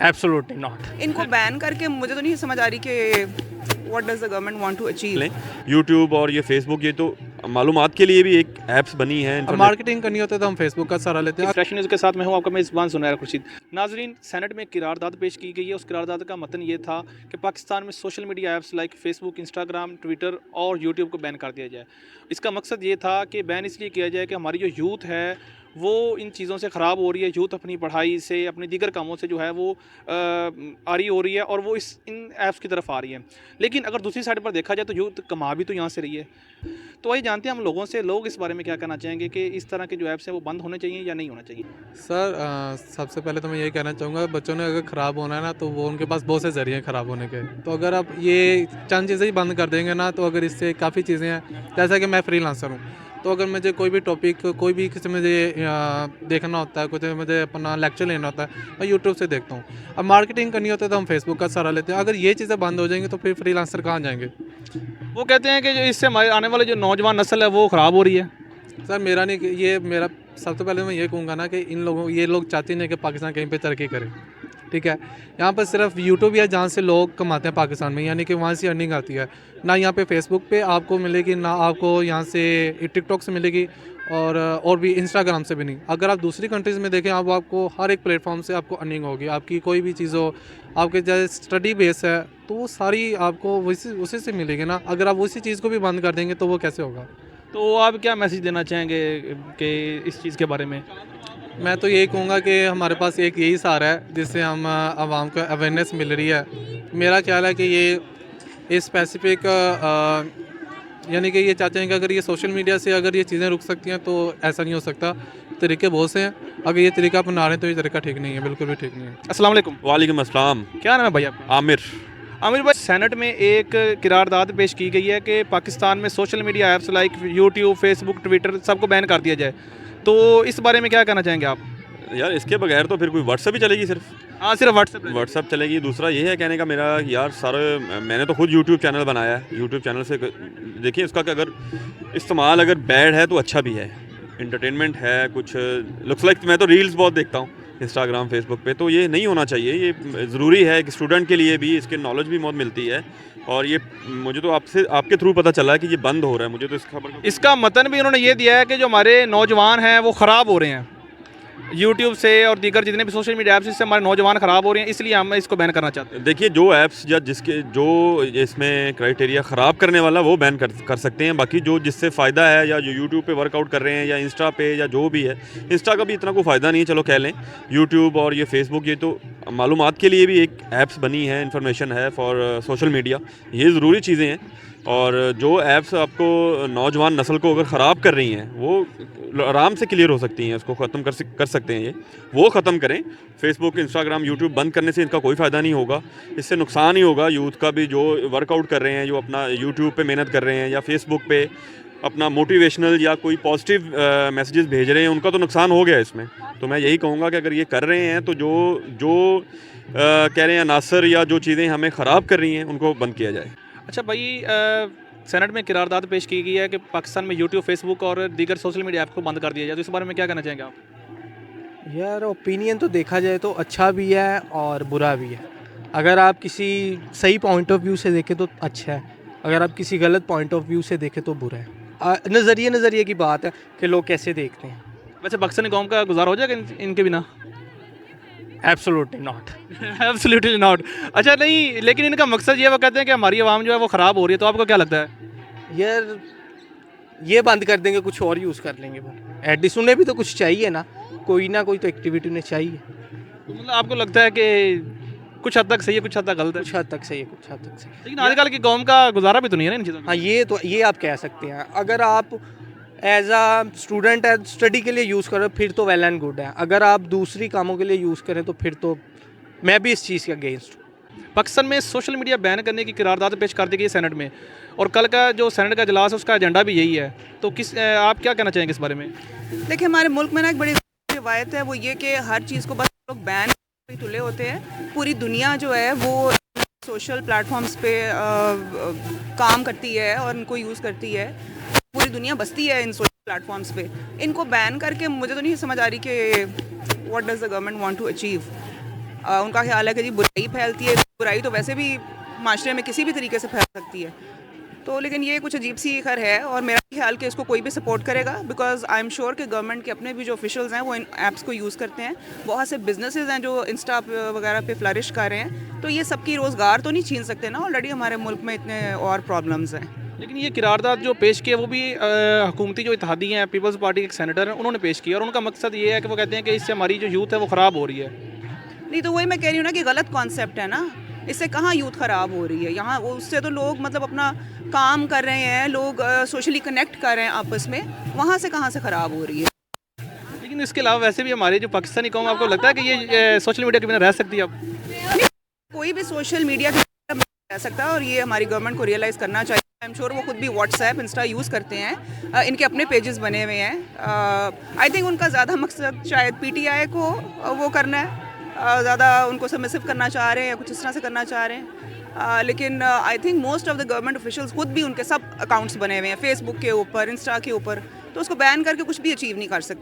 Absolutely not. इनको ban करके मुझे तो नहीं समझ आ रही कि what does the government want to achieve. YouTube और ये फेसबुक ये तो मालूमात के लिए भी एक ऐप्स बनी है। अब मार्केटिंग करनी होती है तो हम फेसबुक का सहारा लेते हैं। फ्रेश न्यूज़ के साथ मैं हूं आपका मेज़बान सुनैर खुर्शीद। नाजरीन, सेनेट में किरारदाद पेश की गई है। उस किरारदाद का मतन ये था कि पाकिस्तान में social media apps like Facebook, Instagram, Twitter और यूट्यूब को बैन कर दिया जाए। इसका मकसद ये था कि बैन इसलिए किया जाए कि हमारी जो यूथ है वो इन चीज़ों से ख़राब हो रही है। यूथ अपनी पढ़ाई से, अपने दीगर कामों से जो है वो आरी हो रही है और वो इन ऐप्स की तरफ आ रही है। लेकिन अगर दूसरी साइड पर देखा जाए तो यूथ कमा भी तो यहाँ से रही है। तो वही जानते हैं हम लोगों से, लोग इस बारे में क्या कहना चाहेंगे कि इस तरह के जो ऐप्स हैं वो बंद होने चाहिए या नहीं होना चाहिए। सर सबसे पहले तो मैं यही कहना चाहूँगा, बच्चों ने अगर ख़राब होना है ना तो वो उनके पास बहुत से ज़रिए हैं ख़राब होने के। तो अगर आप ये चंद चीज़ें ही बंद कर देंगे ना तो अगर इससे काफ़ी चीज़ें हैं, जैसा कि मैं फ्रीलांसर हूँ, तो अगर मुझे कोई भी टॉपिक, कोई भी किसी मुझे देखना होता है, कुछ मुझे अपना लेक्चर लेना होता है, मैं यूट्यूब से देखता हूँ। अब मार्केटिंग करनी होती है तो हम फेसबुक का सहारा लेते हैं। अगर ये चीज़ें बंद हो जाएंगी तो फिर फ्रीलांसर कहाँ जाएंगे? वो कहते हैं कि जो इससे हमारे आने वाले जो नौजवान नस्ल है वो ख़राब हो रही है। सर मेरा नहीं, ये मेरा सबसे पहले मैं ये कहूँगा ना कि ये लोग चाहते नहीं कि पाकिस्तान कहीं पे तरक्की करे। ठीक है, यहाँ पर सिर्फ यूट्यूब या जहाँ से लोग कमाते हैं पाकिस्तान में, यानी कि वहाँ से अर्निंग आती है। ना यहाँ पे फेसबुक पे आपको मिलेगी, ना आपको यहाँ से टिकटॉक से मिलेगी और भी इंस्टाग्राम से भी नहीं। अगर आप दूसरी कंट्रीज़ में देखें, अब आपको हर एक प्लेटफॉर्म से आपको अर्निंग होगी। आपकी कोई भी चीज़ हो, आपके जैसे स्टडी बेस है तो वो सारी आपको उसी से मिलेगी ना। अगर आप उसी चीज़ को भी बंद कर देंगे तो वो कैसे होगा? तो आप क्या मैसेज देना चाहेंगे कि इस चीज़ के बारे में? मैं तो यही कहूँगा कि हमारे पास एक यही सहारा है जिससे हम आवाम को अवेयरनेस मिल रही है। मेरा ख्याल है कि ये स्पेसिफिक यानी कि ये चाहते हैं कि अगर ये सोशल मीडिया से अगर ये चीज़ें रुक सकती हैं तो ऐसा नहीं हो सकता। तरीके बहुत से हैं, अगर ये तरीका अपना रहे हैं तो ये तरीका ठीक नहीं है, बिल्कुल भी ठीक नहीं है। अस्सलाम वालेकुम। वालेकुम अस्सलाम। क्या नाम है भाई आपका? आमिर। आमिर भाई, सेनेट में एक किरारदाद पेश की गई है कि पाकिस्तान में social media apps like YouTube, Facebook, Twitter सबको बैन कर दिया जाए। तो इस बारे में क्या कहना चाहेंगे आप? यार इसके बगैर तो फिर कोई व्हाट्सअप ही चलेगी सिर्फ। हाँ, सिर्फ व्हाट्सअप चलेगी। दूसरा ये है कहने का मेरा यार, सारे मैंने तो खुद यूट्यूब चैनल बनाया है। यूट्यूब चैनल से देखिए इसका कि अगर इस्तेमाल अगर बैड है तो अच्छा भी है, इंटरटेनमेंट है कुछ लुक्स लाइक। मैं तो रील्स बहुत देखता हूँ इंस्टाग्राम, फेसबुक पे, तो ये नहीं होना चाहिए। ये ज़रूरी है कि स्टूडेंट के लिए भी इसके नॉलेज भी बहुत मिलती है। और ये मुझे तो आपके थ्रू पता चला है कि ये बंद हो रहा है। मुझे तो इस खबर इसका मतन भी उन्होंने ये दिया है कि जो हमारे नौजवान हैं वो ख़राब हो रहे हैं यूट्यूब से और दीगर जितने भी सोशल मीडिया ऐप्स, इससे हमारे नौजवान ख़राब हो रहे हैं, इसलिए हम इसको बैन करना चाहते हैं। देखिए जो ऐप्स या जो इसमें क्राइटेरिया ख़राब करने वाला वो बैन कर सकते हैं। बाकी जो जिससे फ़ायदा है, या जो यूट्यूब पे वर्कआउट कर रहे हैं, या इंस्टा पे, या जो भी है, इंस्टा का भी इतना कोई फ़ायदा नहीं है, चलो कह लें। यूट्यूब और ये फेसबुक ये तो मालूमात के लिए भी एक ऐप्स बनी है, इन्फॉर्मेशन है फॉर सोशल मीडिया। ये ज़रूरी चीज़ें हैं। और जो ऐप्स आपको नौजवान नस्ल को अगर ख़राब कर रही हैं वो आराम से क्लियर हो सकती हैं, उसको ख़त्म कर सकते हैं। ये वो ख़त्म करें। फेसबुक, इंस्टाग्राम, यूट्यूब बंद करने से इनका कोई फ़ायदा नहीं होगा, इससे नुकसान ही होगा यूथ का भी, जो वर्कआउट कर रहे हैं, जो अपना यूट्यूब पे मेहनत कर रहे हैं या फेसबुक पे अपना मोटिवेशनल या कोई पॉजिटिव मैसेजेस भेज रहे हैं, उनका तो नुकसान हो गया इसमें। तो मैं यही कहूँगा कि अगर ये कर रहे हैं तो जो कह रहे हैं अनासर या जो चीज़ें हमें ख़राब कर रही हैं उनको बंद किया जाए। अच्छा भाई, सेनेट में किरारदाद पेश की गई है कि पाकिस्तान में यूट्यूब, फेसबुक और दीगर सोशल मीडिया ऐप को बंद कर दिया जाए। तो इस बारे में क्या कहना चाहेंगे आप? यार ओपिनियन तो देखा जाए तो अच्छा भी है और बुरा भी है। अगर आप किसी सही पॉइंट ऑफ व्यू से देखें तो अच्छा है, अगर आप किसी गलत पॉइंट ऑफ व्यू से देखें तो बुरा है। नज़रिए की बात है कि लोग कैसे देखते हैं। वैसे पाकिस्तानी कौम का गुजारा हो जाएगा इनके बिना? Absolutely not. Absolutely not. अच्छा नहीं, लेकिन इनका मकसद ये, वो कहते हैं कि हमारी आवाम जो है वो ख़राब हो रही है। तो आपको क्या लगता है? यार ये बंद कर देंगे, कुछ और यूज़ कर लेंगे वो। एटलीस्ट उन्हें भी तो कुछ चाहिए ना कोई तो एक्टिविटी उन्हें चाहिए। तो मतलब आपको लगता है कि कुछ हद तक सही है, कुछ हद तक गलत है? कुछ हद तक सही है, कुछ हद तक सही। लेकिन आजकल की कौम का गुजारा भी तो नहीं है ना इन चीज़ों में। हाँ, ये आप कह सकते हैं। अगर आप एज आ स्टूडेंट स्टडी के लिए यूज़ करो फिर तो वेल एंड गुड है। अगर आप दूसरी कामों के लिए यूज़ करें तो फिर तो मैं भी इस चीज़ के अगेंस्ट हूँ। पाकिस्तान में सोशल मीडिया बैन करने की किरारदाद पेश कर दी गई सेनेट में, और कल का जो सेनेट का इजलास है उसका एजेंडा भी यही है। तो आप क्या कहना चाहेंगे इस बारे में? देखिए, हमारे मुल्क में ना एक बड़ी रिवायत है, वो ये कि हर चीज़ को बस लोग बैन तुले होते हैं। पूरी दुनिया जो है वो सोशल प्लेटफॉर्म्स पे काम करती है और इनको यूज़ करती है। पूरी दुनिया बसती है इन सोशल प्लेटफॉर्म्स पे। इनको बैन करके मुझे तो नहीं समझ आ रही कि what does the government want to achieve. उनका ख्याल है कि जी बुराई फैलती है, बुराई तो वैसे भी माशरे में किसी भी तरीके से फैल सकती है। तो लेकिन ये कुछ अजीब सी खैर है और मेरा ख्याल कि इसको कोई भी सपोर्ट करेगा, बिकॉज आई एम श्योर कि गवर्नमेंट के अपने भी जो ऑफिशियल्स हैं वो इन ऐप्स को यूज़ करते हैं। बहुत से बिजनेसेस हैं जो इंस्टा वगैरह पे फ्लरिश कर रहे हैं, तो ये सबकी रोज़गार तो नहीं छीन सकते ना, ऑलरेडी हमारे मुल्क में इतने और प्रॉब्लम्स हैं। लेकिन ये किरारदाद जो पेश किया वो भी हुकूमती जो इत्तेहादी हैं, पीपल्स पार्टी के एक सेनेटर हैं, उन्होंने पेश किया और उनका मकसद ये है कि वो कहते हैं कि इससे हमारी जो यूथ है वो ख़राब हो रही है। नहीं तो वही मैं कह रही हूँ ना कि गलत कॉन्सेप्ट है ना, इससे कहाँ यूथ ख़राब हो रही है। यहाँ उससे तो लोग मतलब अपना काम कर रहे हैं, लोग सोशली कनेक्ट कर रहे हैं आपस में, वहाँ से कहाँ से ख़राब हो रही है। लेकिन इसके अलावा वैसे भी हमारे जो पाकिस्तानी कौम, आपको लगता है कि ये सोशल मीडिया के बिना रह सकती है अब? कोई भी सोशल मीडिया के बिना नहीं रह सकता और ये हमारी गवर्नमेंट को रियलाइज़ करना चाहिए। आई एम श्योर वो खुद भी व्हाट्सएप इंस्टा यूज़ करते हैं, इनके अपने पेजेस बने हुए हैं। आई थिंक उनका ज़्यादा मकसद शायद पीटीआई को वो करना है, ज़्यादा उनको सबमिसिव करना चाह रहे हैं या कुछ इस तरह से करना चाह रहे हैं। लेकिन I think most of the government officials खुद भी उनके सब अकाउंट्स बने हुए हैं फेसबुक के ऊपर, इंस्टा के ऊपर, तो उसको बैन करके कुछ भी अचीव नहीं कर सकते।